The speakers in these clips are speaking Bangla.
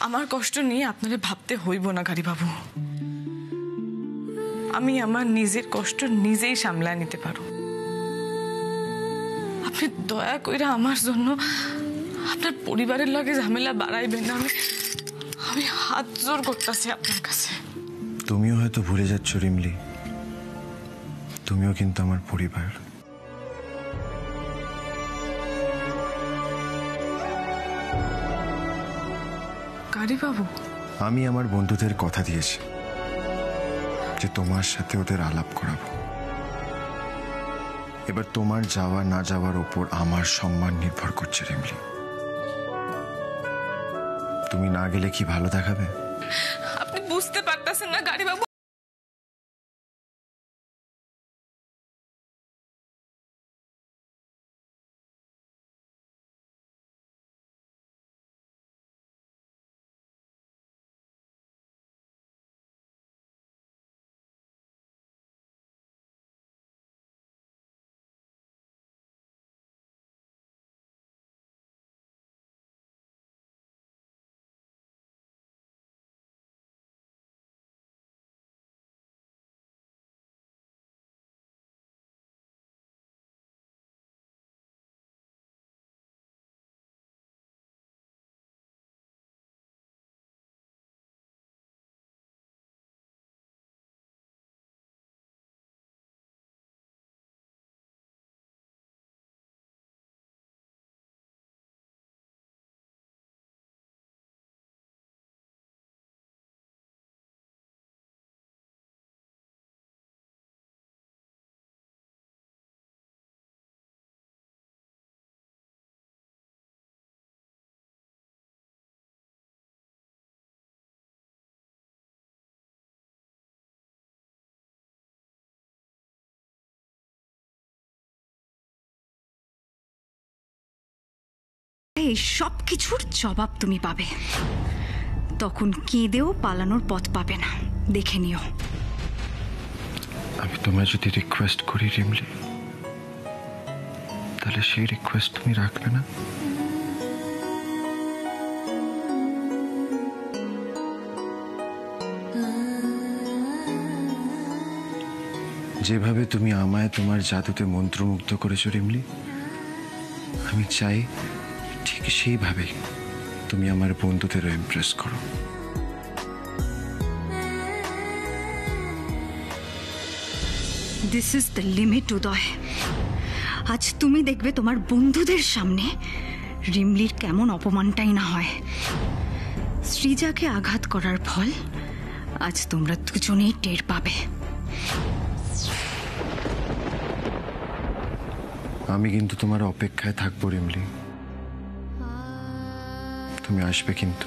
আমার কষ্ট নিয়ে আপনারে ভাবতে হইব না গাড়ি বাবু। আমি আমার নিজের কষ্ট নিজেই সামলায় নিতে পারো। আপনি দয়া কইরা আমার জন্য আপনার পরিবারের লগে ঝামেলা বাড়াইবেন না। আমি হাত জোর করতেছি আপনার কাছে। তুমিও হয়তো ভুলে যাচ্ছ রিমলি, তুমিও কিন্তু আমার পরিবার। গাড়ি বাবু, আমি আমার বন্ধুদের কথা দিয়েছি যে তোমার সাথে ওদের আলাপ করাবো। এবার তোমার যাওয়া না যাওয়ার উপর আমার সম্মান নির্ভর করছে রিমলি। তুমি না গেলে কি ভালো দেখাবে? আপনি বুঝতে পারতেছেন না গাড়ি বাবু। এই সব কিছুর জবাব তুমি পাবে, তখন কেঁদেও পালানোর পথ পাবে না, দেখে নিও। আমি তোমায় যদি রিকোয়েস্ট করি রিমলি, তাহলে সেই রিকোয়েস্ট তুমি রাখবে না? যেভাবে তুমি আমায় তোমার জাদুতে মন্ত্রমুগ্ধ করেছো রিমলি, আমি চাই ঠিক সেইভাবে তুমি আমার বন্ধুদেরও ইমপ্রেস করো। দিস ইজ দ্য লিমিট উদয়। আজ তুমি দেখবে তোমার বন্ধুদের সামনে রিমলির কেমন অপমানটাই না হয়। সৃজাকে আঘাত করার ফল আজ তোমরা দুজনেই টের পাবে। আমি কিন্তু তোমার অপেক্ষায় থাকবো রিমলি, তুমি আসবে কিন্তু।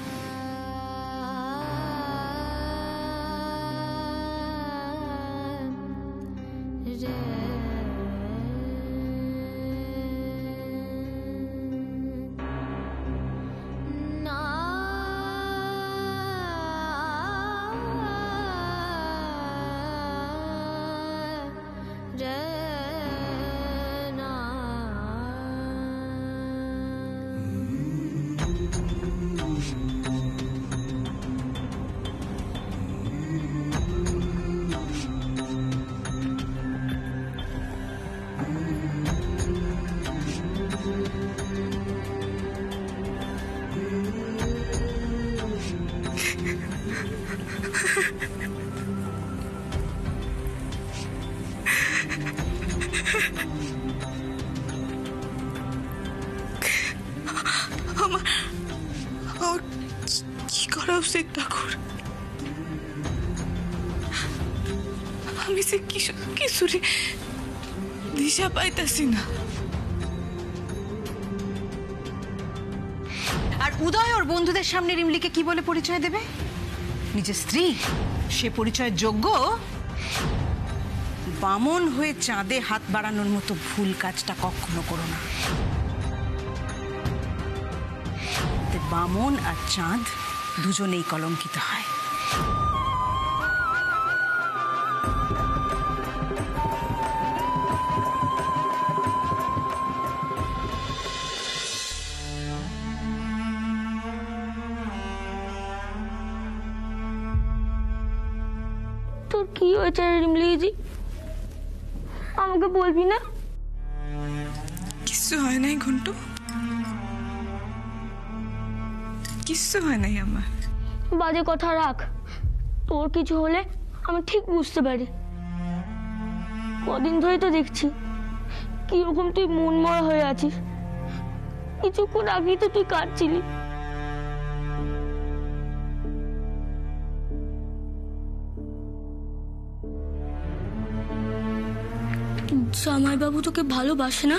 আমার কি করা উচিত ঠাকুর? আমি সে কিছুরে দিশা পাইতাছি না। আর উদয় ওর বন্ধুদের সামনে রিমলিকে কি বলে পরিচয় দেবে? নিজের স্ত্রী? সে পরিচয়ের যোগ্য? বামন হয়ে চাঁদে হাত বাড়ানোর মতো ভুল কাজটা কখনো করো না। বামন আর চাঁদ দুজনেই কলঙ্কিত হয়। কি হয়েছে রিমলিজি? আমাকে বলবি না? কিচ্ছু হয় নাই ঘন্টু, কিচ্ছু হয় নাই আমার। বাজে কথা রাখ, তোর কিছু হলে আমি ঠিক বুঝতে পারি। কদিন ধরে তো দেখছি কিরকম তুই মন মরা হয়ে আছিস। কিছুক্ষণ আগেই তো তুই কাঁদছিলি। জামাইবাবু তোকে ভালোবাসে না?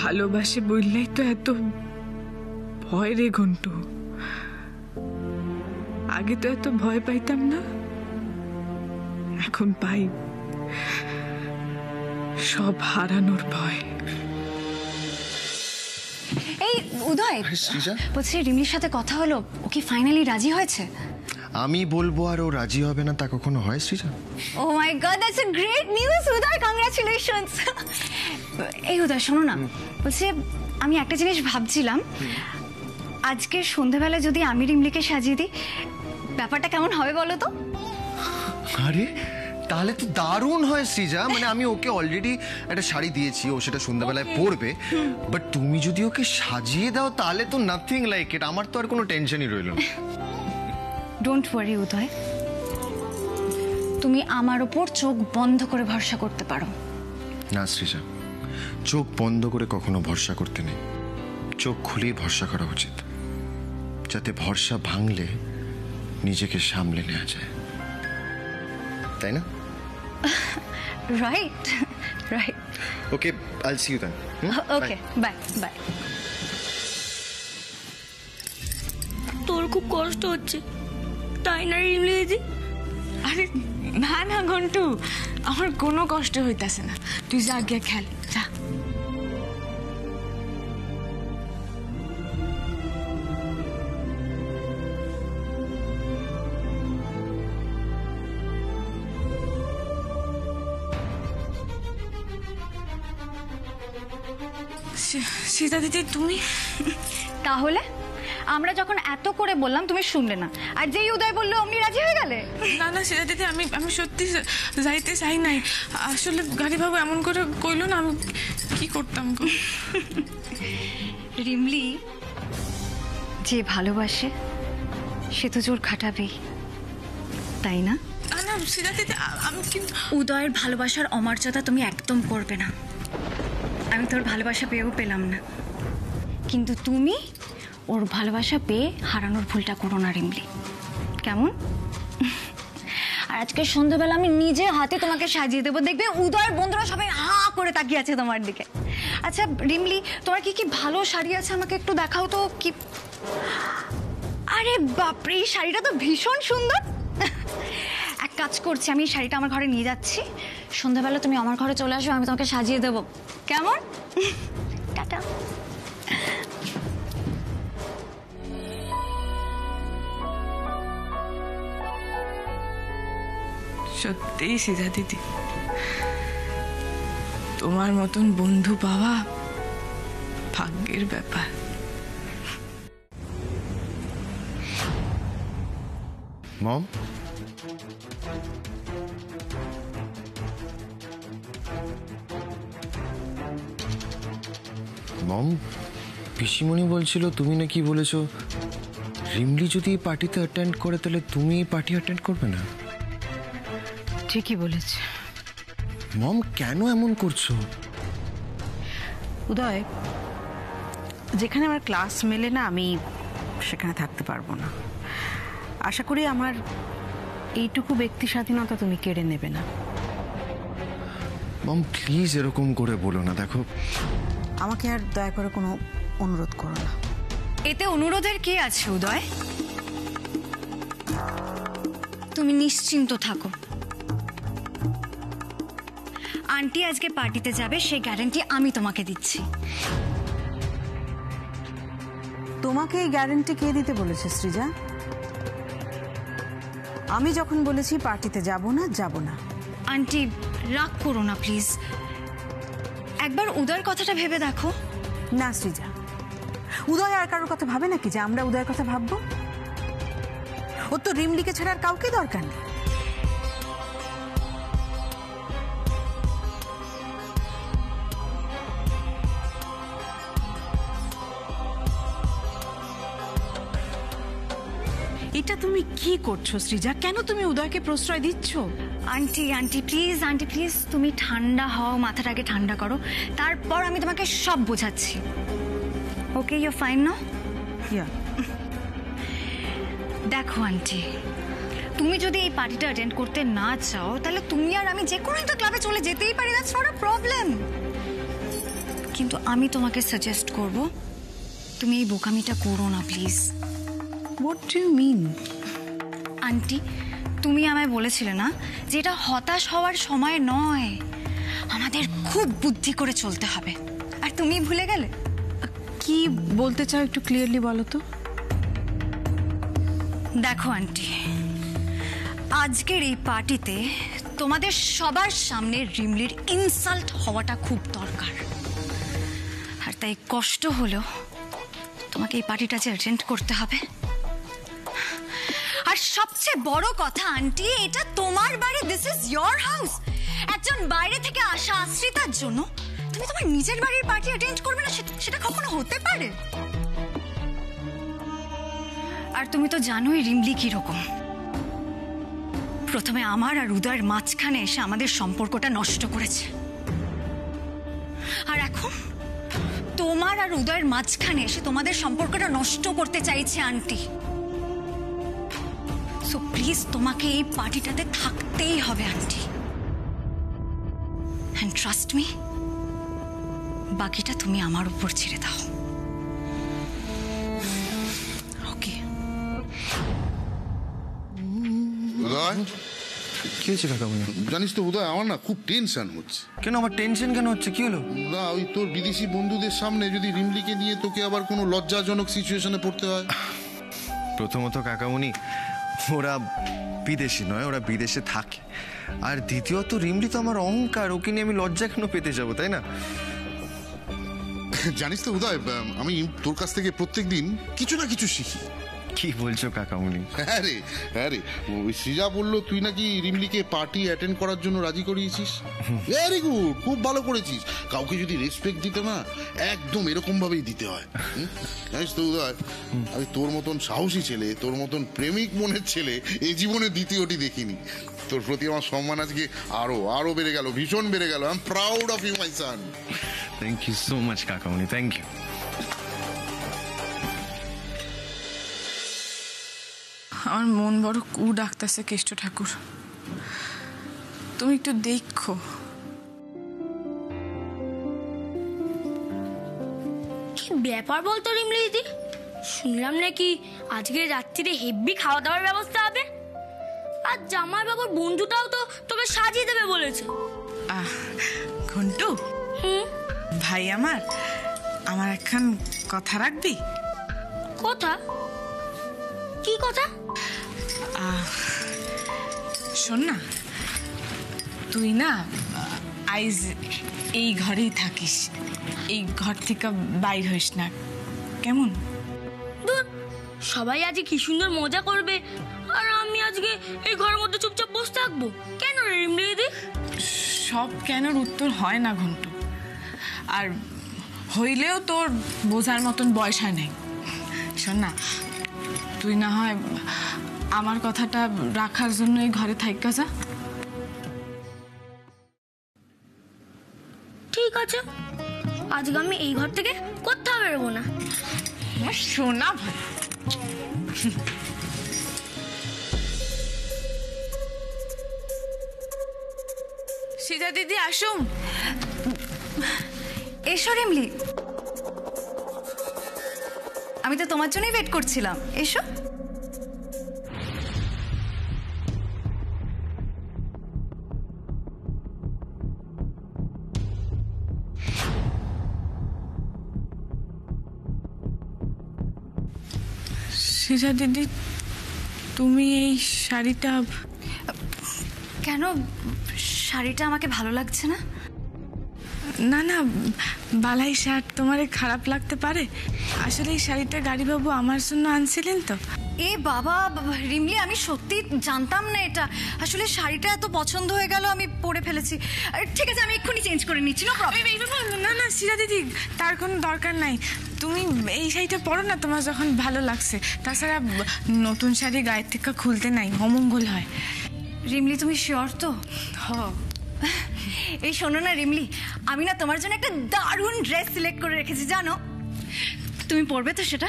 ভালোবাসে বললেই তো এত ভয় রে ঘন্টু। আগে তো এত ভয় পাইতাম না, এখন পাই সব হারানোর ভয়। এই উদয়, শ্রীজা, বলছি রিমির সাথে কথা হলো, ও কি ফাইনালি রাজি হয়েছে? আমি বলবো আর ও রাজি হবে না তা কখনো হয় Sreeja? Oh my god, that's a great news Uday, congratulations. এই উদয় শোনো না, বলছি আমি একটা জিনিস ভাবছিলাম, আজকে সন্ধ্যাবেলা যদি আমি রিমলিকে সাজিয়ে দিই, ব্যাপারটা কেমন হবে বলো তো? আরে তাহলে তো দারুণ হয় শ্রীজা। মানে আমি ওকে অলরেডি একটা শাড়ি দিয়েছি, ও সেটা সন্ধ্যাবেলায় পরবে, বাট তুমি যদি ওকে সাজিয়ে দাও তাহলে তো নাথিং লাইক ইট। আমার তো আর কোনো টেনশনই রইল না। ডোন্ট ওয়ারি উদয়, তুমি আমার ওপর চোখ বন্ধ করে ভরসা করতে পারো। না শ্রীজা, চোখ বন্ধ করে কখনো ভরসা করতে নেই, চোখ খুলেই ভরসা করা উচিত, যাতে ভরসা ভাঙলে নিজেকে সামলে নেওয়া যায়, তাই না? Right right. Okay, I will see you then. Okay, bye bye. তোর খুব কষ্ট হচ্ছে তাই না রিমলিজি? আরে না না ঘন্টু, আমার কোনো কষ্ট হইতাছে না। তুই যা গিয়ে খেল, যা। সীতা দিদি তুমি? তাহলে আমরা যখন এত করে বললাম তুমি শুনলে না, আর যেই উদয় বললো অমনি রাজি হয়ে গেলে? না না সীতা দিদি, আমি সত্যি যাইতে চাই নাই। আসলে গাড়ি বাবু এমন করে কইলো না, আমি কি করতাম গো। রিমলি যে ভালোবাসে সে তো জোর খাটাবেই, তাই না? না না সীতা দিদি, আমি কিন্তু উদয়ের ভালোবাসার অমর্যাদা তুমি একদম করবে না। আমি তোর ভালোবাসা পেয়েও পেলাম না, কিন্তু তুমি ওর ভালোবাসা পেয়ে হারানোর ভুলটা করো না রিমলি, কেমন? আর আজকে সন্ধ্যাবেলা আমি নিজে হাতে তোমাকে সাজিয়ে দেবো, দেখবে উদয়ের বন্ধুরা সবাই হা করে তাকিয়ে আছে তোমার দিকে। আচ্ছা রিমলি, তোমার কি কি ভালো শাড়ি আছে আমাকে একটু দেখাও তো। কি, আরে বাপরে, এই শাড়িটা তো ভীষণ সুন্দর। এক কাজ করছি, আমি এই শাড়িটা আমার ঘরে নিয়ে যাচ্ছি, সন্ধ্যাবেলা তুমি আমার ঘরে চলে আসো, আমি তোমাকে সাজিয়ে দেবো, কেমন? টাটা। সত্যিই সীতা দিদি, তোমার মতন বন্ধু পাওয়া ভাগ্যের ব্যাপার। মম, মম, পিসিমণি বলছিল তুমি নাকি বলেছো রিমলি যদি এই পার্টিতে অ্যাটেন্ড করে তাহলে তুমি এই পার্টি অ্যাটেন্ড করবে না। ঠিকই বলেছে মম, কেন এমন করছো? উদয়, যেখানে আমার ক্লাস মেলে না আমি সেখানে থাকতে পারবো না। আশা করি আমার এইটুকু ব্যক্তি স্বাধীনতা তুমি কেড়ে নেবে না। মম প্লিজ এরকম করে বলো না। দেখো, আমাকে আর দয়া করে কোনো অনুরোধ করো না। এতে অনুরোধের কি আছে উদয়? তুমি নিশ্চিন্ত থাকো, আন্টি আজকে পার্টিতে যাবে সেই গ্যারান্টি আমি তোমাকে দিচ্ছি। তোমাকে এই গ্যারান্টি কে দিতে বলেছে সৃজা? আমি যখন বলেছি পার্টিতে যাব না, যাব না। আন্টি রাগ করো না প্লিজ, একবার উদয়ের কথাটা ভেবে দেখো। না সৃজা, উদয় আর কারোর কথা ভাবে নাকি যে আমরা উদয়ের কথা ভাববো? ওর তো রিমলিকে ছাড়া আর কাউকে দরকার নেই। এটা তুমি কি করছো সৃজা? কেন তুমি উদয়কে প্রশ্রয় দিচ্ছ? Aunty aunty please, aunty please, তুমি ঠান্ডা হও, মাথাটাকে ঠান্ডা করো, তারপর আমি তোমাকে সব বোঝাচ্ছি। ওকে, ইউ ফাইন নাও? দেখো আন্টি, তুমি যদি এই পার্টিটা অ্যাটেন্ড করতে না চাও তাহলে তুমি আর আমি যে কোনো একটা ক্লাবে চলে যেতেই পারি, দ্যাটস নট আ প্রবলেম। কিন্তু আমি তোমাকে সাজেস্ট করব তুমি এই বোকামিটা করো না please. What do you mean? Aunty, তুমি আমায় বলেছিলে না যে এটা হতাশ হওয়ার সময় নয়, আমাদের খুব বুদ্ধি করে চলতে হবে, আর তুমি ভুলে গেলে। কি বলতে চাও একটু ক্লিয়ারলি বলো তো। দেখো আন্টি, আজকের এই পার্টিতে তোমাদের সবার সামনে রিমলির ইনসাল্ট হওয়াটা খুব দরকার, আর তাই কষ্ট হলেও তোমাকে এই পার্টিটা যে অ্যাটেন্ড করতে হবে। আর সবচেয়ে বড় কথা আন্টি, এটা তোমার বাড়ি, দিস ইজ ইয়োর হাউস। একজন বাইরে থেকে আসা আশ্রিতার জন্য তুমি তোমার নিজের বাড়ির পার্টি অ্যাটেন্ড করবে না, সেটা কখনো হতে পারে? আর তুমি তো জানোই রিমলি কিরকম। প্রথমে আমার আর উদয়ের মাঝখানে এসে আমাদের সম্পর্কটা নষ্ট করেছে, আর এখন তোমার আর উদয়ের মাঝখানে এসে তোমাদের সম্পর্কটা নষ্ট করতে চাইছে আন্টি। সো প্লিজ, তোমাকে এই পার্টিটাতে থাকতেই হবে আন্টি, অ্যান্ড ট্রাস্ট মি, বাকিটা তুমি আমার উপর ছেড়ে দাও। ওকে? উদয়, কি হয়েছে কাকামণি? জানিস তো উদয়, আমার না খুব টেনশন হচ্ছে। কেন আমার টেনশন কেন হচ্ছে? কি হলো? না, ওই তোর বিদেশি বন্ধুদের সামনে যদি রিমলিকে নিয়ে তোকে আবার কোনো লজ্জাজনক সিচুয়েশনে পড়তে হয়। প্রথমত কাকামণি, ওরা বিদেশি নয়, ওরা বিদেশে থাকে। আর দ্বিতীয়ত রিমলি তো আমার অহংকার, ওকে নিয়ে আমি লজ্জা কেন পেতে যাবো, তাই না? জানিস তো উদয়, আমি তোর কাছ থেকে প্রত্যেকদিন কিছু না কিছু শিখি। কি বলছো কাকামণি? হ্যাঁ রে, ওই সৃজা বললো তুই নাকি রিমলিকে পার্টি অ্যাটেন্ড করার জন্য রাজি করিয়েছিস। ভেরি গুড, খুব ভালো করেছিস। কাউকে যদি রেসপেক্ট দিতে না, একদম এরকম ভাবেই দিতে হয়। জানিস তো উদয়, আমি তোর মতন সাহসী ছেলে, তোর মতন প্রেমিক মনের ছেলে এই জীবনে দ্বিতীয়টি দেখিনি। তোর প্রতি আমার সম্মান আজকে আরো বেড়ে গেল, ভীষণ বেড়ে গেল। I am proud of you my son. Thank you so much কাকামণি, থ্যাংক ইউ। আমার মন বড় কু ডাকতেছে কেষ্ট ঠাকুর, তুমি একটু দেখো। কি ব্যাপার বলতো রিমলি দিদি? শুনলাম নাকি আজকে রাত্রিরে হেভি খাওয়া দাওয়ার ব্যবস্থা হবে, আর জামাই বাবুর বন্ধুটাও তো তোকে সাজিয়ে দেবে বলেছে। ঘন্টু, ভাই আমার এখন কথা রাখবি? কথা? কি কথা? শোন না, তুই না আইজ এই ঘরেই থাকিস, এই ঘর থেকে বাইর হইস না, কেমন? দূর, সবাই আজকে কি সুন্দর মজা করবে, আর আমি আজকে এই ঘরের মধ্যে চুপচাপ বসে থাকবো কেন রে রিমলি দিদি? সব কেনর উত্তর হয় না ঘন্টু, আর হইলেও তোর বোঝার মতন বয়স হয় নাই। শোন না, তুই না হয় আমার কথাটা রাখার জন্য এই ঘরে থাইকা যা। ঠিক আছে, আজকে আমি এই ঘর থেকে কোথাও বেরোবো না। শোনা ভাই, সীতা দিদি আসুন। এসো রিমলি, আমি তো তোমার জন্যই ওয়েট করছিলাম, এসো। সীতা দিদি, তুমি এই শাড়িটা? কেন, শাড়িটা আমাকে ভালো লাগছে না? না না, বালাই শার্ট তোমারে খারাপ লাগতে পারে। আসলে এই শাড়িটা গাড়িবাবু আমার জন্য আনছিলেন তো। এ বাবা রিমলি, আমি সত্যি জানতাম না এটা। আসলে শাড়িটা এত পছন্দ হয়ে গেল, আমি পরে ফেলেছি। ঠিক আছে, আমি এক্ষুনি চেঞ্জ করে নিচ্ছি। No problem. না না শ্রীজা দিদি, তার কোনো দরকার নাই। তুমি এই শাড়িটা পরো না, তোমার যখন ভালো লাগছে। তাছাড়া নতুন শাড়ি গায়ের থেকে খুলতে নাই, অমঙ্গল হয়। রিমলি, তুমি শিওর তো? এই শোনো না রিমলি, আমি না তোমার জন্য একটা দারুণ ড্রেস সিলেক্ট করে রেখেছি, জানো? তুমি পরবে তো সেটা?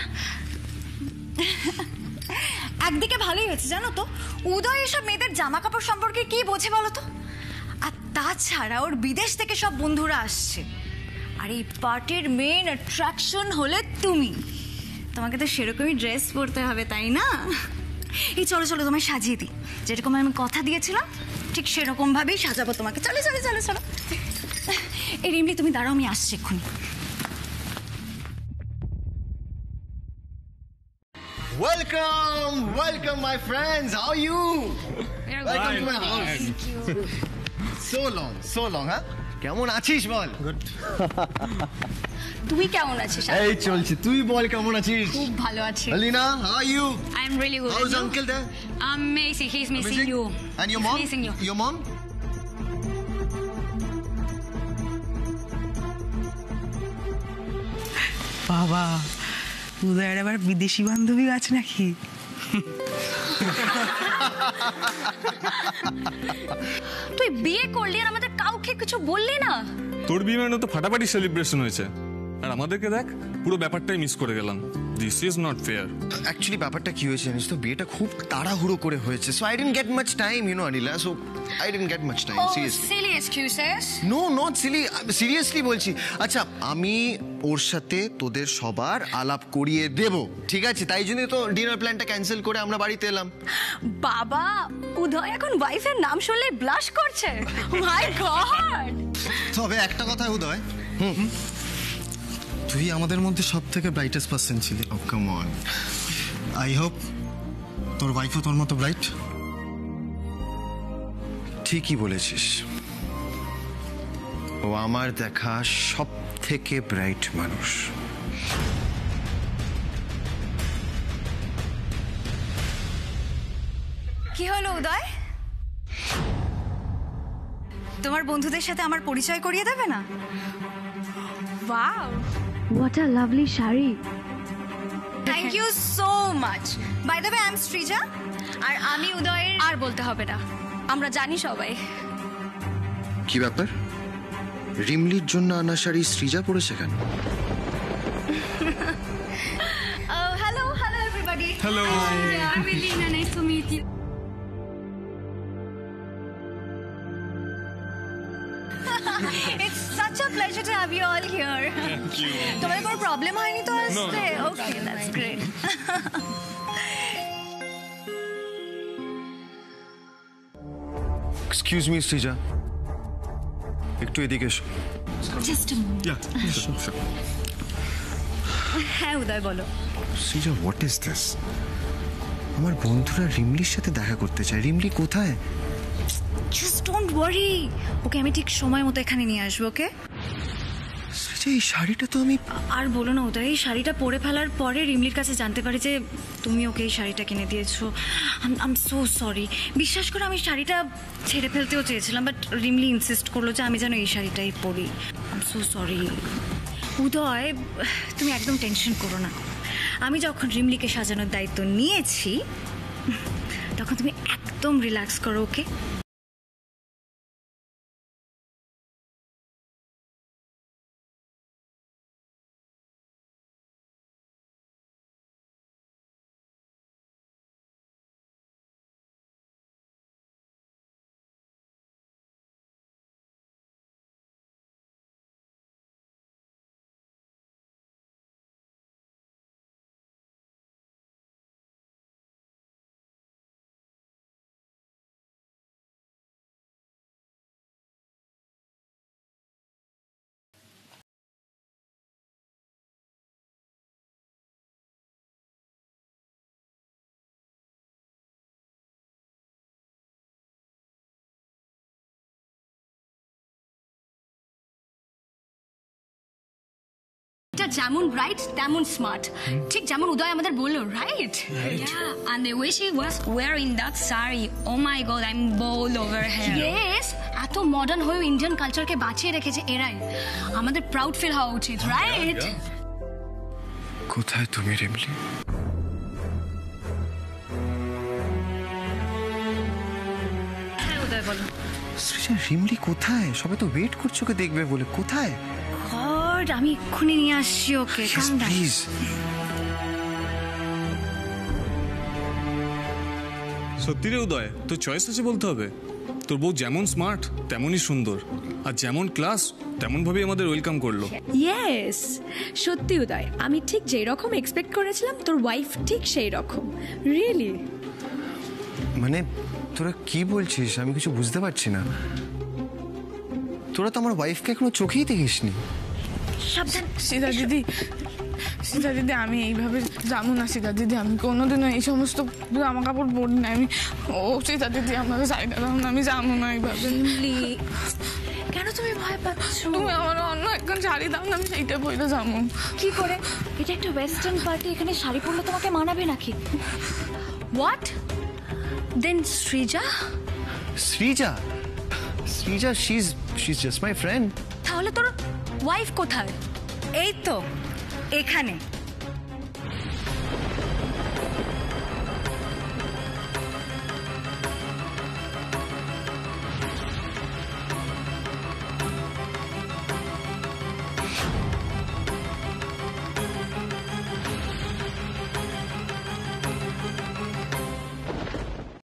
একদিকে ভালোই হয়েছে, জানো তো, উদয় এসব মেয়েদের জামা কাপড় সম্পর্কে কি বোঝে বলো তো। আর তাছাড়া ওর বিদেশ থেকে সব বন্ধুরা আসছে, আর এই পার্টির মেইন অ্যাট্রাকশন হলে তুমি। তোমাকে তো সেরকমই ড্রেস পরতে হবে, তাই না? এই চলো চলো, তোমায় সাজিয়ে দিই। যেরকম আমি কথা দিয়েছিলাম ঠিক সেরকম ভাবেই সাজাবো তোমাকে। চলো চলো চলো চলো। এই রিমলি, তুমি দাঁড়াও, আমি আসছি এক্ষুনি। Welcome my friends. How are you? Welcome to my house. Thank you. So long, huh? কেমন আছিস বল? Good. তুই কেমন আছিস? এই চলছে, তুই বল কেমন আছিস? খুব ভালো আছি। Alina, how are you? I'm really good. How's uncle there? Amazing. He's missing you. And your mom? He's missing you. Your mom? বাবা, উদয়ের আবার বিদেশি বান্ধবী আছে নাকি? তুই বিয়ে করলি আর আমাদের কাউকে কিছু বললি না? তোর বিয়ে মানে তো ফাটাফাটি সেলিব্রেশন হয়েছে, আর আমাদেরকে দেখ, পুরো ব্যাপারটাই মিস করে গেলাম। This is not fair. Actually ব্যাপারটা কি হয়েছে জানিস তো, বিয়েটা খুব তাড়াহুড়ো করে হয়েছে। So I didn't get much time, you know Anila. So I didn't get much time, seriously. Silly excuses. No, not silly, seriously বলছি। আচ্ছা, আমি ওর সাথে তোদের সবার আলাপ করিয়ে দেব, ঠিক আছে? তাই জন্যই তো ডিনার প্ল্যানটা ক্যান্সেল করে আমরা বাড়িতে এলাম। বাবা, উদয় এখন ওয়াইফের নাম শুনলে ব্লাশ করছে। মাই গড! তবে একটা কথা উদয়, তুই আমাদের মধ্যে সব থেকে ব্রাইটেস্ট পার্সন ছিলি। ও কাম অন। আই হোপ তোর ওয়াইফও তোর মতো ব্রাইট। ঠিকই বলেছিস, ও আমার দেখা সব থেকে ব্রাইট মানুষ। কি হলো উদয়? তোমার বন্ধুদের সাথে আমার পরিচয় করিয়ে দেবে না? Wow, what a lovely sari. Thank you so much. By the way, I am Srija, আর আমি উদয়ের। আর বলতে হবে না, আমরা জানি সবাই। কি ব্যাপার, রিমলির জন্য আনা শাড়ি সৃজা পড়েছে কেন? Hello hello everybody. Hello. I'm Elena, nice to meet you. It's such a pleasure to have you all here. Thank you. তোমাদের কোনো প্রবলেম হয়নি তো আসতে? no. Okay, that's great. Excuse me Srija, একটু এদিকে এসো। Just a minute. হ্যাঁ উদয়, বলো। Srija, what is this? আমার বন্ধুরা রিমলির সাথে দেখা করতে চায়। রিমলি কোথায়? জাস্ট ডোন্ট ওয়ারি, ওকে আমি ঠিক সময় মতো এখানে নিয়ে আসবো। ওকে? সৃজা, এই শাড়িটা তো আমি... আর বলো না উদয়, এই শাড়িটা পরে ফেলার পরে রিমলির কাছে জানতে পারি যে তুমি ওকে এই শাড়িটা কিনে দিয়েছো। I am so sorry. বিশ্বাস করো, আমি শাড়িটা ছেড়ে ফেলতেও চেয়েছিলাম, বাট রিমলি ইনসিস্ট করলো যে আমি যেন এই শাড়িটাই পরি। আই এম সো সরি উদয়, তুমি একদম টেনশন করো না। আমি যখন রিমলিকে সাজানোর দায়িত্ব নিয়েছি, তখন তুমি একদম রিল্যাক্স করো। ওকে? মেয়েটা যেমন ব্রাইট তেমন স্মার্ট, ঠিক যেমন উদয় আমাদের বললো, right? Yeah, and the way she was wearing that sari, oh my god, I'm bowled over here. Yes, এত মডার্ন হয়ে ইন্ডিয়ান কালচারকে বাঁচিয়ে রেখেছে এরাই, আমাদের প্রাউড ফিল হওয়া উচিত, রাইট? কোথায় তুমি রিমলি? হ্যাঁ উদয় বলো। সৃজা, রিমলি কোথায়? সবাই তো ওয়েট করছো ওকে দেখবে বলে। কোথায়? গড, আমি এক্ষুনি নিয়ে আসছি ওকে। প্লিজ। সত্যি রে উদয়, তোর চয়েস আছে বলতে হবে। তোর বউ যেমন স্মার্ট তেমনই সুন্দর, আর যেমন ক্লাস তেমন ভাবেই আমাদের ওয়েলকাম করলো। ইয়েস, সত্যি উদয়, আমি ঠিক যেই রকম এক্সপেক্ট করেছিলাম তোর ওয়াইফ ঠিক সেই রকম। রিয়েলি? মানে তোরা কি বলছিস? আমি কিছু বুঝতে পারছি না। তোরা তো আমার ওয়াইফকে এখনো চোখেই দেখিসনি। সাবধান। সীতা দিদি, সীতা দিদি, আমি এইভাবে যাবো না। সীতা দিদি, আমি কোনোদিনও এই সমস্ত জামা কাপড় পরি না আমি। ও সীতা দিদি, আমাকে সাইডে দাও না, আমি যাবো না এইভাবে। কেন তুমি ভয় পাচ্ছ? তুমি আমার অন্য একজন শাড়ি দাও না, আমি সেইটা পরে যাবো। কি করে? এটা একটা ওয়েস্টার্ন পার্টি, এখানে শাড়ি পরলে তোমাকে মানাবে নাকি? What? Then Srija? Srija? Srija, she's just my friend. তাহলে তোর ওয়াইফ কোথায়? এই তো এখানে।